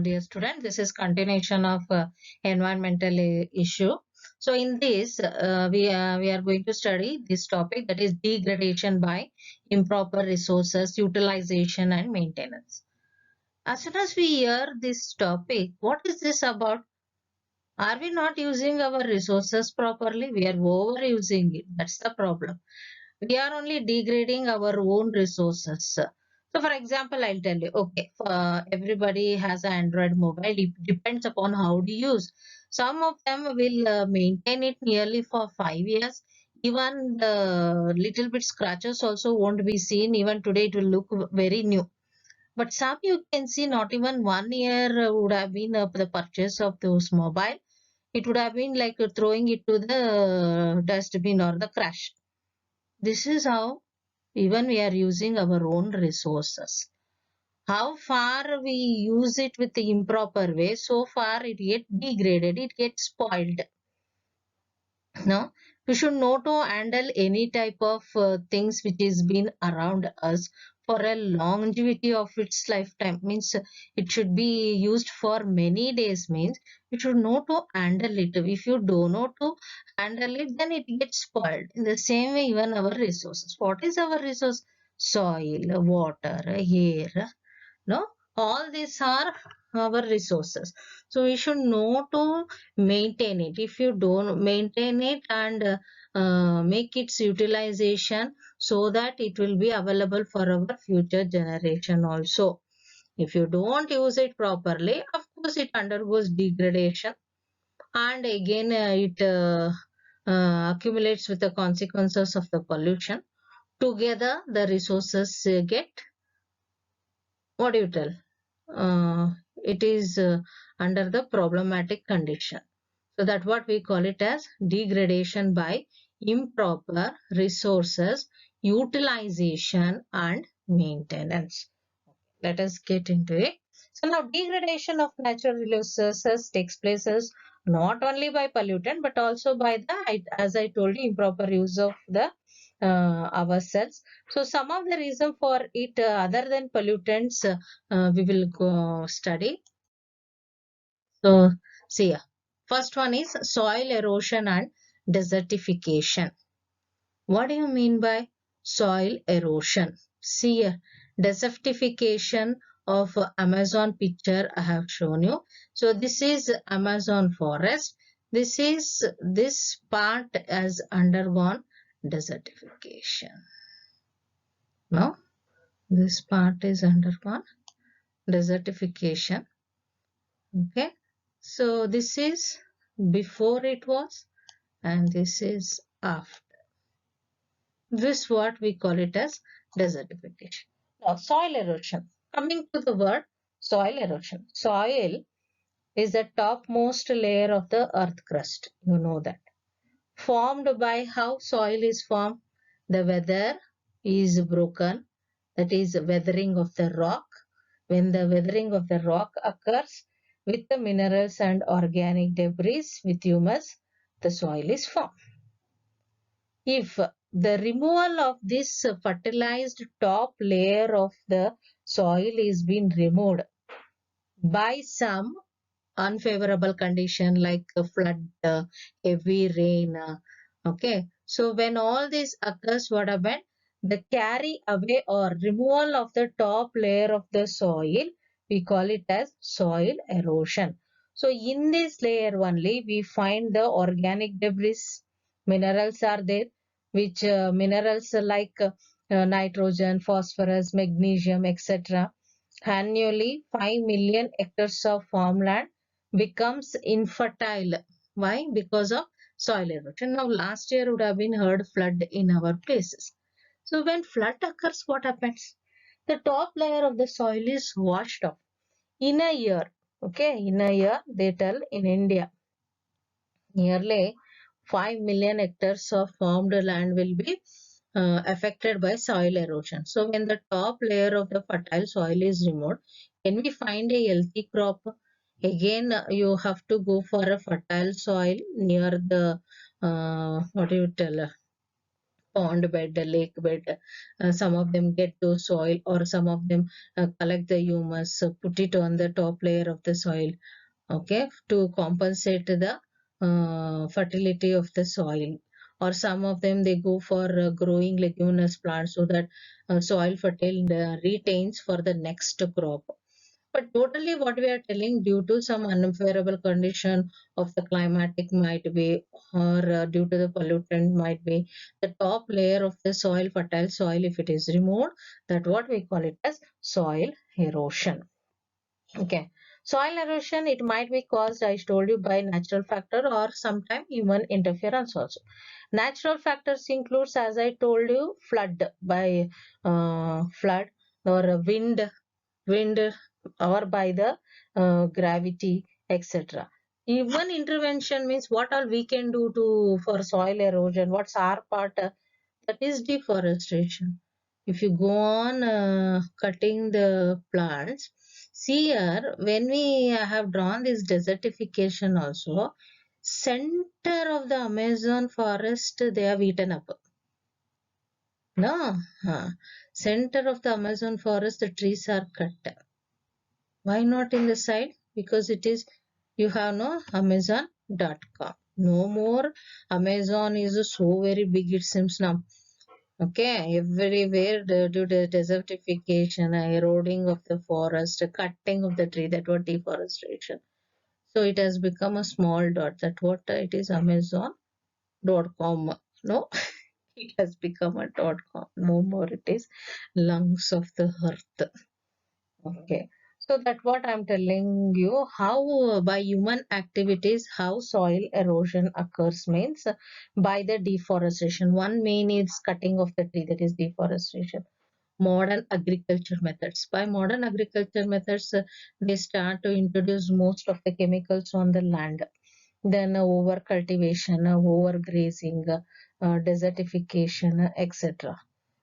dear student. This is continuation of environmental issue. So in this, we are going to study this topic, that is degradation by improper resources utilization and maintenance. As soon as we hear this topic, what is this about? Are we not using our resources properly? We are overusing it. That's the problem. We are only degrading our own resources. So for example, I'll tell you, okay, everybody has an Android mobile. It depends upon how to use. Some of them will maintain it nearly for 5 years. Even the little bit scratches also won't be seen. Even today it will look very new. But some you can see not even 1 year would have been the purchase of those mobile. It would have been like throwing it to the dustbin or the trash. This is how even we are using our own resources. How far we use it with the improper way, so far it gets degraded, it gets spoiled. No, we should know to handle any type of things which is been around us for a longevity of its lifetime. Means it should be used for many days. Means you should know to handle it. If you don't know to handle it, then it gets spoiled. In the same way, even our resources. What is our resource? Soil, water, air. No, all these are our resources. So we should know to maintain it. If you don't maintain it and make its utilization so that it will be available for our future generation also. If you don't use it properly, of course it undergoes degradation, and again it accumulates with the consequences of the pollution. Together the resources get, what do you tell? It is under the problematic condition. So that's what we call it as degradation by improper resources utilization and maintenance. Let us get into it. So now degradation of natural resources takes places not only by pollutant but also by the, as I told you, improper use of the ourselves. So some of the reason for it other than pollutants we will go study. So see here. First one is soil erosion and desertification. What do you mean by soil erosion? See here, desertification of Amazon picture I have shown you. So this is Amazon forest. This part has undergone desertification. Now this part is undergone desertification. Okay. So this is before it was and this is after. This what we call it as desertification. Now soil erosion. Coming to the word soil erosion. Soil is the topmost layer of the earth crust. You know that. Formed by how soil is formed? The weather is broken. That is weathering of the rock. When the weathering of the rock occurs with the minerals and organic debris with humus, the soil is formed. If the removal of this fertilized top layer of the soil is being removed by some unfavorable condition like a flood, heavy rain, okay. So when all this occurs, what happened? The carry away or removal of the top layer of the soil, we call it as soil erosion. So in this layer only we find the organic debris, minerals are there, which minerals like nitrogen, phosphorus, magnesium, etc. Annually 5 million hectares of farmland becomes infertile. Why? Because of soil erosion. Now last year would have been heard flood in our places. So when flood occurs, what happens? The top layer of the soil is washed off. In a year, okay, in a year they tell in India, nearly 5 million hectares of farmed land will be affected by soil erosion. So when the top layer of the fertile soil is removed, can we find a healthy crop? Again, you have to go for a fertile soil near the, what do you tell, pond bed, lake bed. Some of them get to soil, or some of them collect the humus, put it on the top layer of the soil, okay, to compensate the fertility of the soil. Or some of them they go for growing leguminous plants so that soil fertile retains for the next crop. But totally what we are telling, due to some unfavorable condition of the climatic might be, or due to the pollutant might be, the top layer of the soil, fertile soil, if it is removed, that what we call it as soil erosion. Okay. Soil erosion, it might be caused, I told you, by natural factor or sometime human interference also. Natural factors includes, as I told you, flood or wind or by the gravity, etc. Even intervention means what all we can do to for soil erosion. What's our part? That is deforestation. If you go on cutting the plants, see here, when we have drawn this desertification also, center of the Amazon forest they have eaten up. No, center of the Amazon forest the trees are cut. Why not in the side? Because it is, you have no Amazon.com. No more. Amazon is so very big it seems now. Okay, everywhere due to desertification, eroding of the forest, cutting of the tree, that was deforestation. So it has become a small dot. That what it is, Amazon.com. No, it has become a .com. No more it is lungs of the earth. Okay. So that what I'm telling you, how by human activities, how soil erosion occurs means by the deforestation. One main is cutting of the tree, that is deforestation. Modern agriculture methods. By modern agriculture methods, they start to introduce most of the chemicals on the land. Then over cultivation, overgrazing, desertification, etc.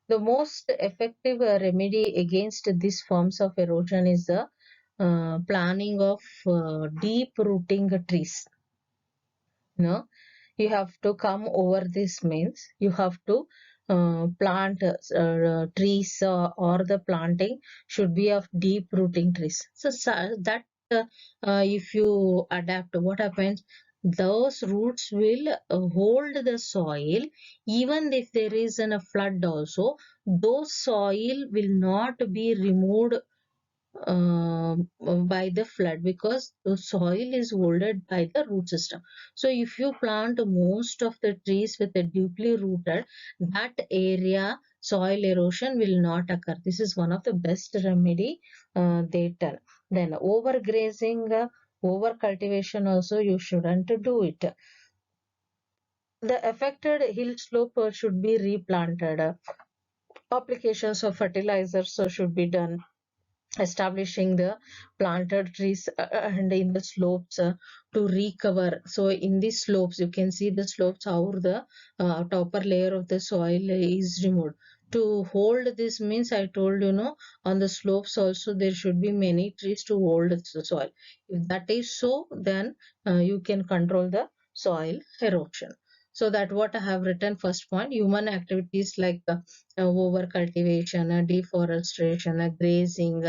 The most effective remedy against these forms of erosion is the planning of deep rooting trees. You have to come over this means you have to plant trees, or the planting should be of deep rooting trees. So that if you adapt, what happens, those roots will hold the soil. Even if there is a flood also, those soil will not be removed uh, by the flood, because the soil is holded by the root system. So if you plant most of the trees with a deeply rooted, that area soil erosion will not occur. This is one of the best remedy they tell. Then overgrazing, over cultivation also you shouldn't do it. The affected hill slope should be replanted. Applications of fertilizers should be done, establishing the planted trees and in the slopes to recover. So in these slopes you can see the slopes how the topper layer of the soil is removed. To hold this means, I told you know, on the slopes also there should be many trees to hold the soil. If that is so, then you can control the soil erosion. So that what I have written first point, human activities like over cultivation, deforestation, grazing,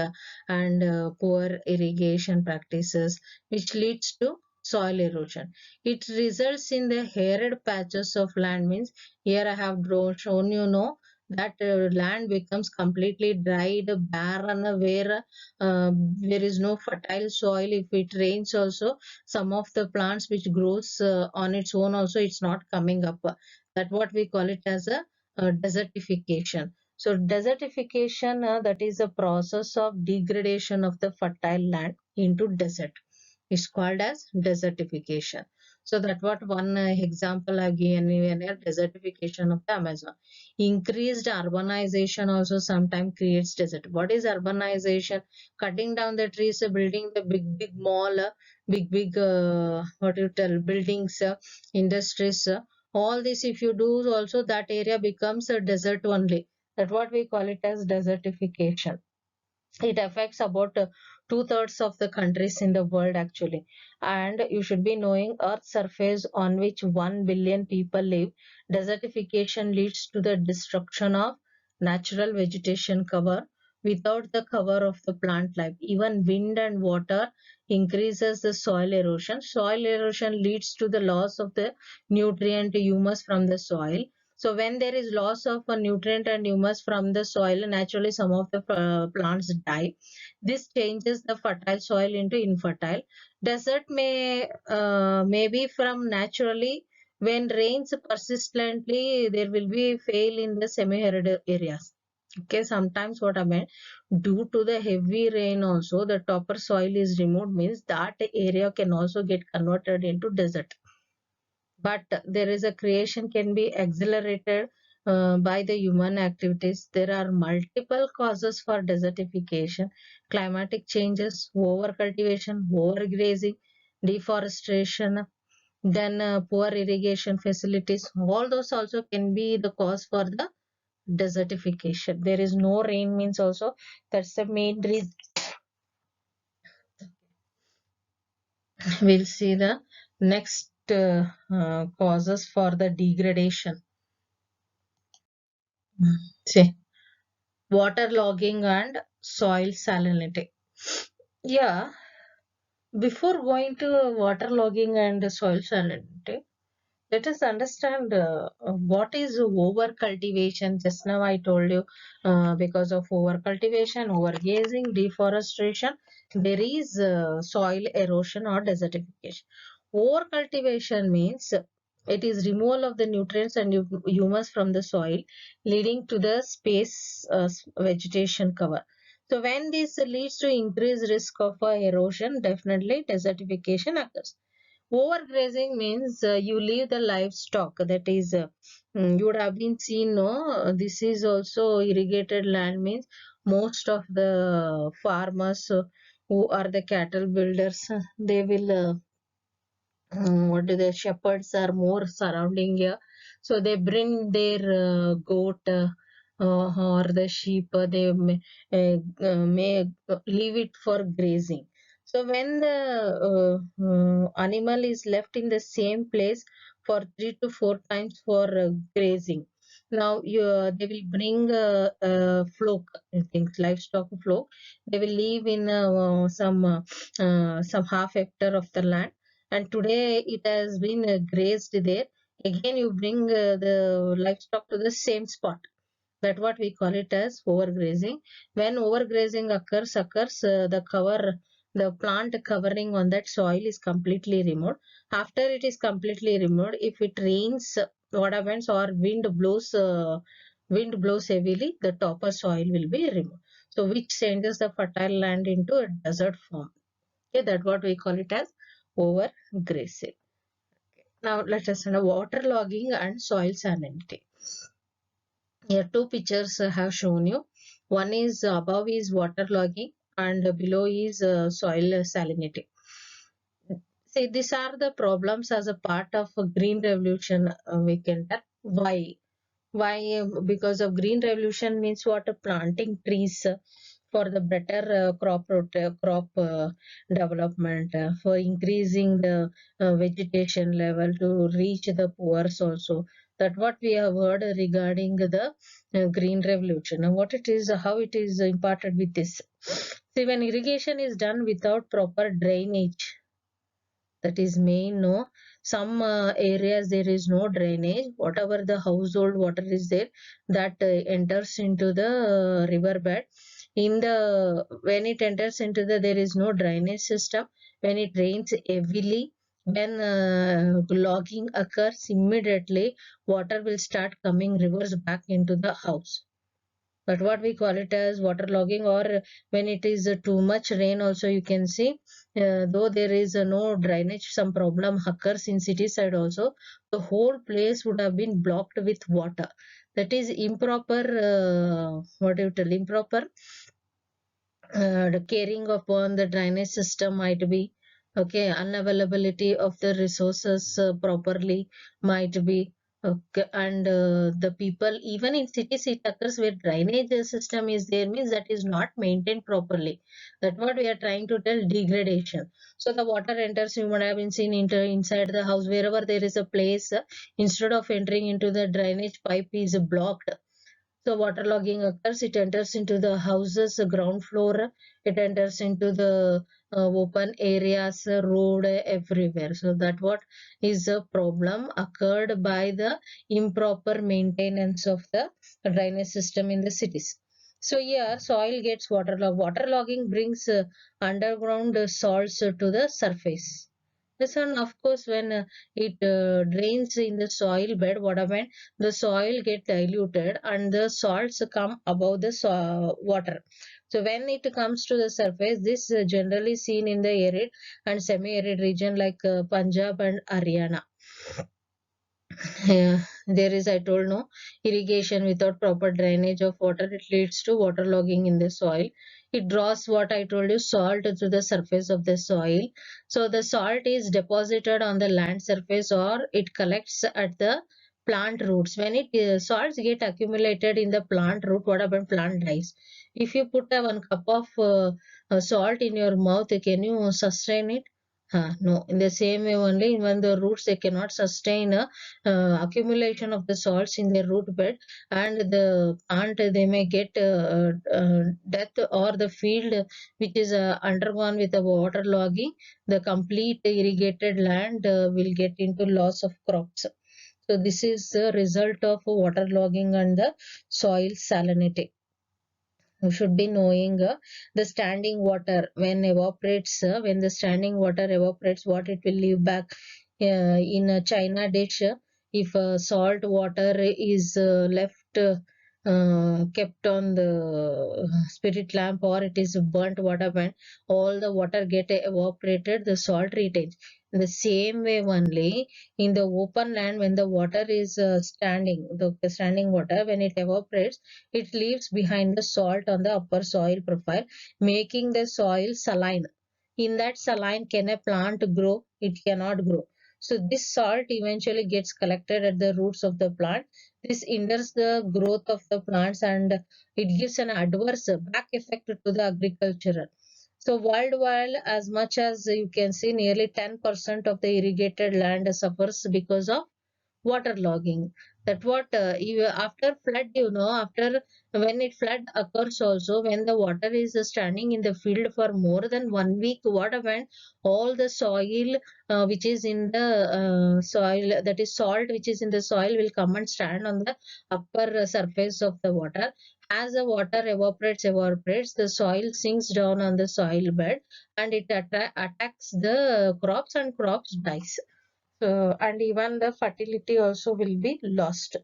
and poor irrigation practices, which leads to soil erosion. It results in the arid patches of land. Means here I have shown you know that land becomes completely dried, barren, where there is no fertile soil. If it rains also, some of the plants which grows on its own also, it's not coming up. That what we call it as a desertification. So desertification, that is a process of degradation of the fertile land into desert. It's called as desertification. So that what one example I given here, desertification of the Amazon. Increased urbanization also sometimes creates desert. What is urbanization? Cutting down the trees, building the big mall, what you tell, buildings, industries. All this if you do also, that area becomes a desert only. That what we call it as desertification. It affects about two-thirds of the countries in the world actually. And you should be knowing Earth's surface on which 1 billion people live. Desertification leads to the destruction of natural vegetation cover. Without the cover of the plant life, even wind and water increases the soil erosion. Soil erosion leads to the loss of the nutrient humus from the soil. So when there is loss of a nutrient and humus from the soil, naturally some of the plants die. This changes the fertile soil into infertile. Desert may be from naturally when rains persistently, there will be fail in the semi-arid areas. Okay, sometimes what I meant, due to the heavy rain also, the topper soil is removed, means that area can also get converted into desert. But there is a creation can be accelerated by the human activities. There are multiple causes for desertification: climatic changes, overcultivation, overgrazing, deforestation, then poor irrigation facilities. All those also can be the cause for the desertification. There is no rain means also that's the main reason. We'll see the next causes for the degradation. See, waterlogging and soil salinity. Yeah, before going to waterlogging and soil salinity, let us understand what is over cultivation. Just now I told you, because of over cultivation, overgrazing, deforestation, there is soil erosion or desertification. Over cultivation means it is removal of the nutrients and humus from the soil, leading to the space vegetation cover. So when this leads to increased risk of erosion, definitely desertification occurs. Overgrazing means you leave the livestock, that is, you would have been seen, no? This is also irrigated land, means most of the farmers who are the cattle builders, they will, what do the shepherds are more surrounding here. So they bring their goat or the sheep, they may leave it for grazing. So when the animal is left in the same place for 3 to 4 times for grazing, now they will bring flock, things livestock flock. They will leave in some half hectare of the land, and today it has been grazed there. Again you bring the livestock to the same spot. That what we call it as overgrazing. When overgrazing occurs, the plant covering on that soil is completely removed. After it is completely removed, if it rains, what happens, or wind blows heavily, the topper soil will be removed, so which changes the fertile land into a desert form. Okay, that's what we call it as overgrazing. Now let us know waterlogging and soil salinity. Here two pictures have shown you. One is above is waterlogging and below is soil salinity. See, these are the problems as a part of a green revolution, we can tell. Why? Why? Because of green revolution means what? Planting trees for the better crop development, for increasing the vegetation level to reach the poor also. That what we have heard regarding the green revolution. And what it is, how it is imparted with this. See, when irrigation is done without proper drainage, that is main, no? Some areas there is no drainage. Whatever the household water is there, that enters into the riverbed. In the when it enters into the, there is no drainage system. When it rains heavily, when logging occurs, immediately water will start coming reverse back into the house. But what we call it as waterlogging, or when it is too much rain also, you can see, though there is no drainage, some problem occurs in city side also, the whole place would have been blocked with water. That is improper, what do you tell, improper the caring upon the drainage system might be. Okay, unavailability of the resources properly might be. Okay, and the people, even in cities, it occurs where drainage system is there, means that is not maintained properly. That's what we are trying to tell, degradation. So the water enters, you might have been seen inside the house, wherever there is a place, instead of entering into the drainage pipe is blocked. So waterlogging occurs, it enters into the houses, ground floor, it enters into the open areas, road, everywhere. So that what is a problem occurred by the improper maintenance of the drainage system in the cities. So here soil gets waterlogged. Waterlogging brings underground salts to the surface. Yes, and of course, when it drains in the soil bed, what happened? The soil get diluted and the salts come above the water. So when it comes to the surface, this generally seen in the arid and semi-arid region like Punjab and Haryana. Yeah, there is, I told no, irrigation without proper drainage of water, it leads to waterlogging in the soil. It draws what I told you, salt to the surface of the soil. So the salt is deposited on the land surface or it collects at the plant roots. When it salts get accumulated in the plant root, what happens? Plant dies. If you put a 1 cup of salt in your mouth, can you sustain it? No. In the same way only, when the roots they cannot sustain accumulation of the salts in their root bed, and the plant they may get death, or the field which is undergone with the water logging, the complete irrigated land will get into loss of crops. So this is the result of water logging and the soil salinity. You should be knowing the standing water when evaporates, when the standing water evaporates, what it will leave back in a china dish. If salt water is left kept on the spirit lamp, or it is burnt, what happened? All the water get evaporated, the salt retains. In the same way only, in the open land, when the water is standing, the standing water, when it evaporates, it leaves behind the salt on the upper soil profile, making the soil saline. In that saline, can a plant grow? It cannot grow. So this salt eventually gets collected at the roots of the plant. This hinders the growth of the plants, and it gives an adverse back effect to the agriculture. So worldwide, as much as you can see, nearly 10% of the irrigated land suffers because of waterlogging. That what after flood, after when it flood occurs also, when the water is standing in the field for more than 1 week, what happened? All the soil which is in the soil, that is salt which is in the soil, will come and stand on the upper surface of the water. As the water evaporates, the soil sinks down on the soil bed, and it attacks the crops, and crops dies. So, and even the fertility also will be lost.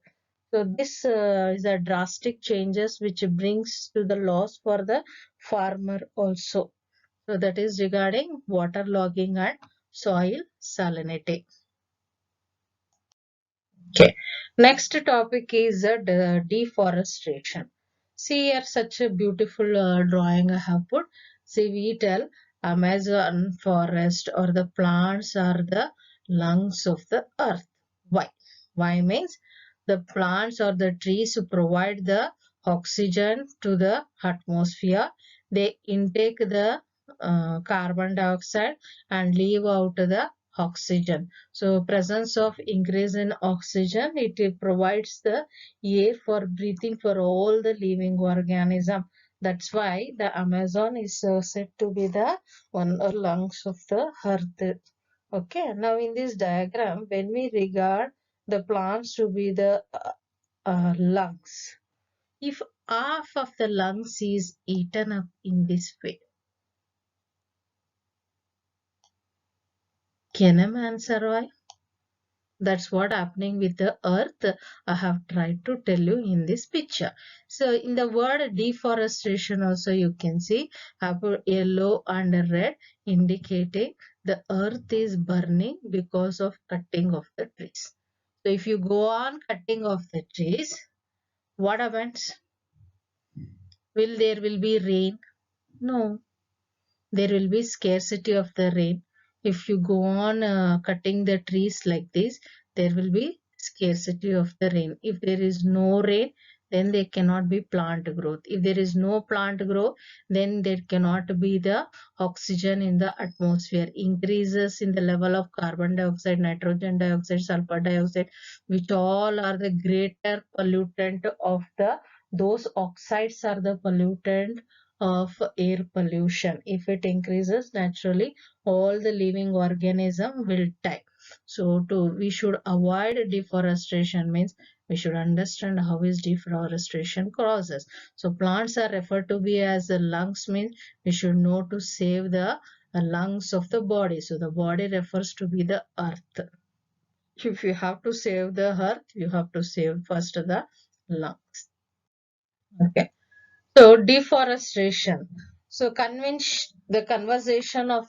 So this is a drastic changes which brings to the loss for the farmer also. So that is regarding water logging and soil salinity. Okay. Next topic is deforestation. See here, such a beautiful drawing I have put. See, we tell Amazon forest or the plants are the lungs of the earth. Why? Why means the plants or the trees provide the oxygen to the atmosphere. They intake the carbon dioxide and leave out the oxygen. So presence of increase in oxygen, it provides the air for breathing for all the living organism. That's why the Amazon is said to be the one lungs of the earth. Okay, now in this diagram, when we regard the plants to be the lungs, if half of the lungs is eaten up in this way, can a man survive? That's what happening with the earth. I have tried to tell you in this picture. So in the word deforestation also, you can see have yellow and red, indicating the earth is burning because of cutting of the trees. So if you go on cutting of the trees, what happens? Will there will be rain? No, there will be scarcity of the rain. If you go on cutting the trees like this, there will be Scarcity of the rain. If there is no rain, then there cannot be plant growth. If there is no plant growth, then there cannot be the oxygen in the atmosphere. Increases in the level of carbon dioxide, nitrogen dioxide, sulfur dioxide, which all are the greater pollutant of the, those oxides are the pollutant of air pollution. If it increases, naturally all the living organism will die. So we should avoid deforestation, means we should understand how is deforestation causes. So plants are referred to be as the lungs, means we should know to save the lungs of the body. So the body refers to be the earth. If you have to save the earth, you have to save first the lungs. Okay. So deforestation. So the conversion of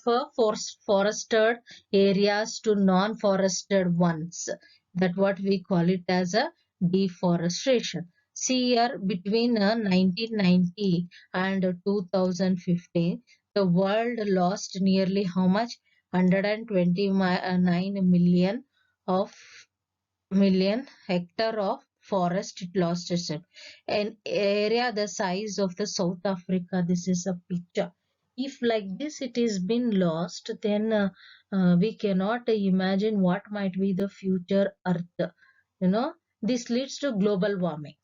forested areas to non-forested ones. That what we call it as a deforestation. See here, between 1990 and 2015, the world lost nearly how much? 129 million hectare of forest it lost itself. An area the size of the South Africa. This is a picture. If like this it is been lost, then we cannot imagine what might be the future Earth. You know, this leads to global warming.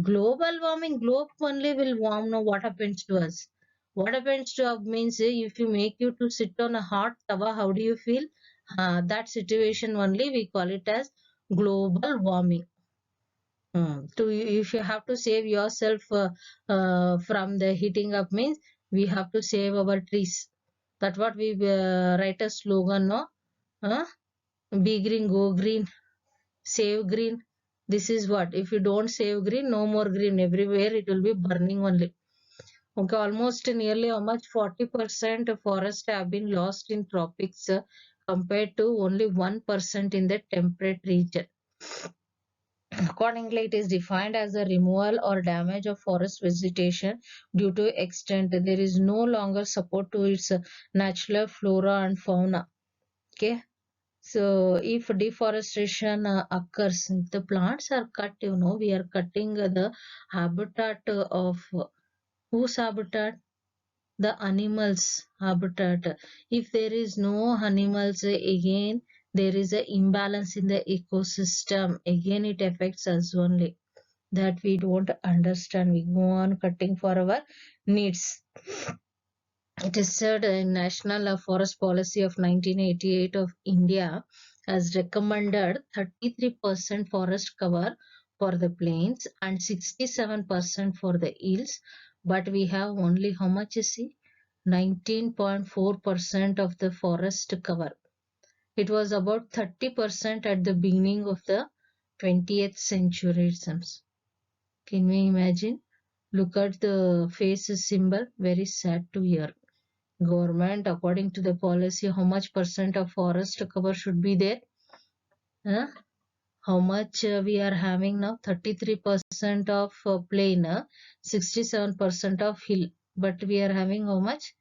Global warming, globe only will warm. Now, what happens to us? What happens to us means if you make you to sit on a hot tawa, how do you feel? That situation only we call it as global warming. If you have to save yourself from the heating up, means we have to save our trees. That's what we write a slogan, no? Uh, Be green, go green, save green. This is what, if you don't save green, no more green, everywhere it will be burning only. Okay, almost nearly how much? 40% of forest have been lost in tropics, compared to only 1% in the temperate region. Accordingly, it is defined as the removal or damage of forest vegetation due to extent. There is no longer support to its natural flora and fauna. Okay. So if deforestation occurs, if the plants are cut, we are cutting the habitat of whose habitat? The animals habitat. If there is no animals, again there is an imbalance in the ecosystem. Again it affects us only. That we don't understand. We go on cutting for our needs. It is said in National Forest Policy of 1988 of India has recommended 33% forest cover for the plains and 67% for the hills. But we have only how much is it? 19.4% of the forest cover. It was about 30% at the beginning of the 20th century. Can we imagine? Look at the face symbol. Very sad to hear. Government, according to the policy, how much percent of forest cover should be there? Huh? How much we are having now? 33% of plain, 67% of hill. But we are having how much?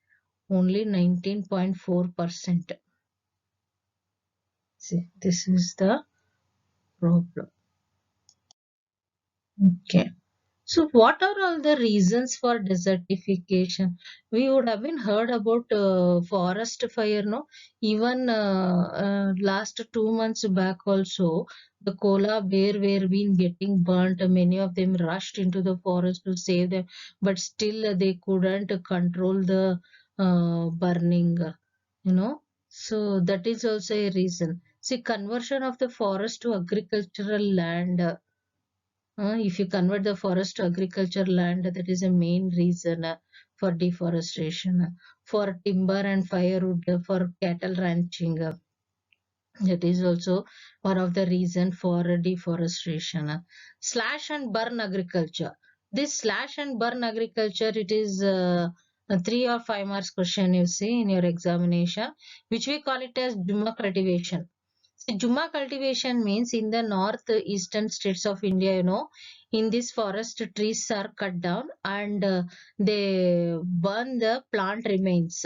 Only 19.4%. See, this is the problem. Okay. So what are all the reasons for desertification? We would have been heard about forest fire, no? Even last 2 months back also, the koala bear were been getting burnt. Many of them rushed into the forest to save them, but still they couldn't control the burning, you know. So that is also a reason. See, conversion of the forest to agricultural land. If you convert the forest to agriculture land, that is a main reason for deforestation. For timber and firewood, for cattle ranching, that is also one of the reason for deforestation. Slash and burn agriculture. This slash and burn agriculture, it is a 3 or 5 marks question you see in your examination, which we call it as Juma cultivation. Juma cultivation means in the northeastern states of India, in this forest trees are cut down and they burn the plant remains.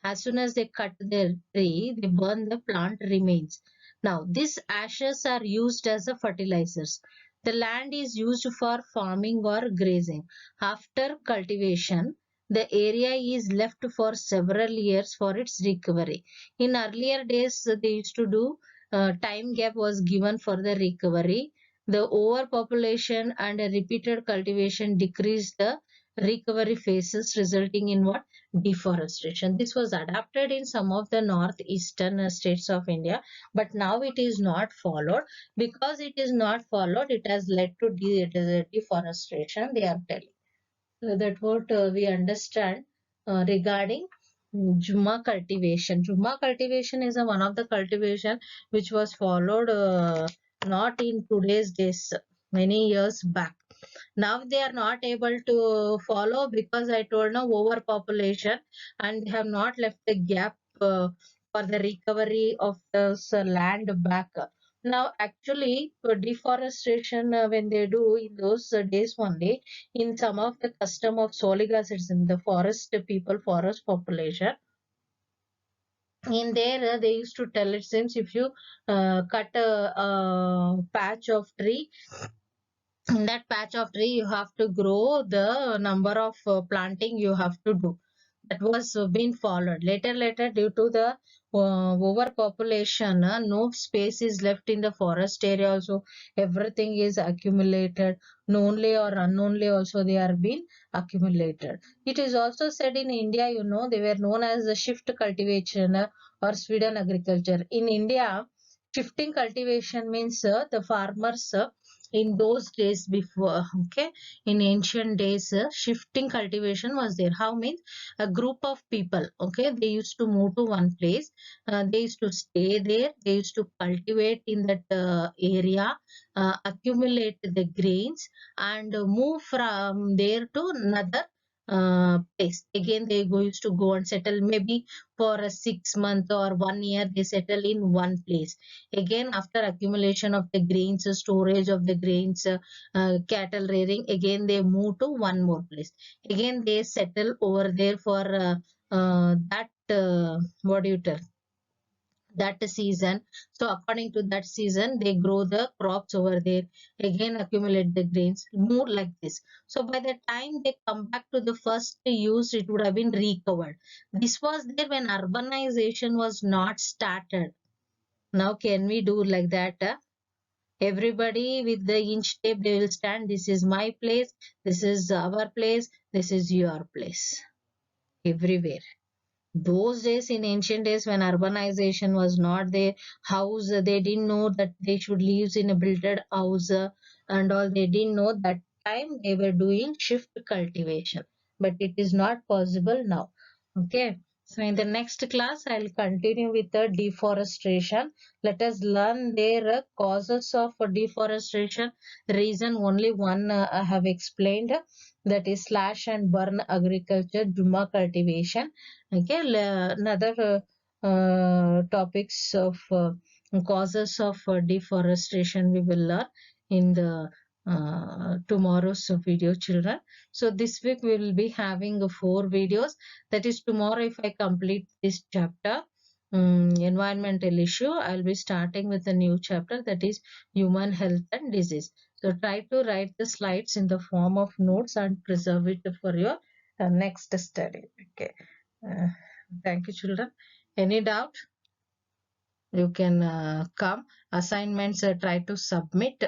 As soon as they cut the tree, they burn the plant remains. Now, these ashes are used as a fertilizers. The land is used for farming or grazing. After cultivation, the area is left for several years for its recovery. In earlier days, they used to do time gap was given for the recovery. The overpopulation and a repeated cultivation decreased the recovery phases, resulting in what? Deforestation. This was adapted in some of the northeastern states of India, but now it is not followed. Because it is not followed, it has led to deforestation, they are telling. So that what we understand regarding Juma cultivation. Juma cultivation is one of the cultivation which was followed not in today's days, many years back. Now they are not able to follow because I told now overpopulation, and they have not left the gap for the recovery of this land back. Now actually deforestation when they do in those days only, in some of the custom of solic acids in the forest people, forest population, in there they used to tell, it seems, if you cut a patch of tree, in that patch of tree you have to grow the number of planting you have to do. That was being followed. Later due to the overpopulation, no space is left in the forest area also. Everything is accumulated, knownly or unknownly also they are being accumulated. It is also said in India, they were known as the shift cultivation or Sweden agriculture. In India, shifting cultivation means the farmers in those days before, okay, in ancient days, shifting cultivation was there. How means a group of people, okay, they used to move to one place, they used to stay there, they used to cultivate in that area, accumulate the grains, and move from there to another place. Again they used to go and settle, maybe for a 6 month or 1 year they settle in one place. Again, after accumulation of the grains, storage of the grains, cattle rearing, again they move to one more place. Again they settle over there for that what do you tell, that season. So according to that season they grow the crops over there, again accumulate the grains, more like this. So by the time they come back to the first use, it would have been recovered. This was there when urbanization was not started. Now can we do like that? Everybody with the inch tape, they will stand, this is my place, this is our place, this is your place, everywhere. Those days, in ancient days when urbanization was not there, house, they didn't know that they should live in a built house and all, they didn't know. That time they were doing shift cultivation, but it is not possible now. Okay, so in the next class I'll continue with the deforestation. Let us learn their causes of deforestation. Reason only one I have explained, that is slash and burn agriculture, Juma cultivation. Okay, another topics of causes of deforestation we will learn in the tomorrow's video, children. So this week we will be having 4 videos. That is, tomorrow if I complete this chapter, environmental issue, I'll be starting with a new chapter, that is human health and disease. So try to write the slides in the form of notes and preserve it for your next study. Okay. Uh, thank you, children. Any doubt? You can come. Assignments, try to submit.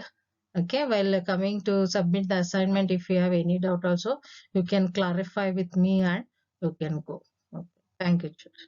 Okay, while coming to submit the assignment, if you have any doubt also, you can clarify with me and you can go. Okay. Thank you, children.